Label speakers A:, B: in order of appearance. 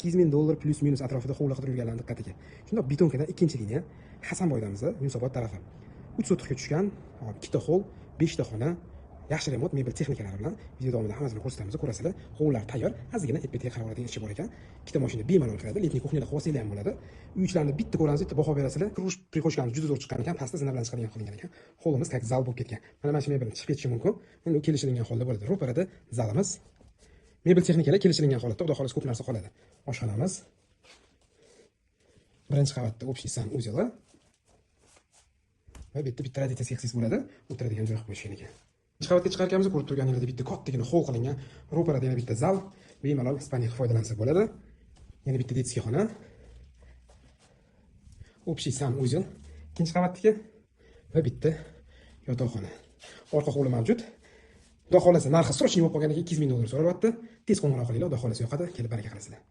A: $2,000 plus minus atrofida hovli qidirib yurganlarning diqqatiga. Shundoq betonkadan ikkinchi liniya Hasanboydamiz, Yunusobod tarafi. 3 sotixga tushgan, ikkita hol, 5 ta xona, yaxshi remont mebel texnikalari bilan video davomida hammasini ko'rsatamiz, ko'rasizlar. Hovlilar tayyor, ozgina EPT qarab oladigan ishi bor ekan. Ikkita mashina bemalol kiradi, letniy kuxnyada xosiylar ham bo'ladi. Uy ichlarni bitta ko'ramiz, bitta baho berasizlar. Krush prihoshkamiz juda zo'r chiqqan ekan, pastda zina bilan chiqadigan qilingan ekan. Hovlimiz как zal bo'lib ketgan. Mana mana shu mebel chiqib ketishi mumkin. Endi u kelishilgan holda bo'ladi. Ro'parada zalimiz. Mebel texnikalar kelishilgan holatda, xudo xohlasa ko'p narsa qoladi. Oshxonamiz. Birinchi qavatda общий san uzeli. Va bitta radiatsiya seksiyasi bo'ladi. O'tiradigan joy qilib qo'yishgan ekan. Ikkinchi qavatga chiqarganimizda ko'rib turganingizdek bitta kattagina hol qilingan. Ro'parada yana bitta zal, bemalol Ispaniyaga foydalansa bo'ladi. Yana bitta detskiy xona. Общий san uzel. Ikkinchi qavatdagi va bitta yotoqxona. Orqa hovli mavjud. Xudo xohlasa narxi srochniy bo'lib qolganiga $2,000 so'ralyapti. Tez qo'ng'iroq qilinglar, xudo xohlasa yoqadi, kelib baraka qilasizlar.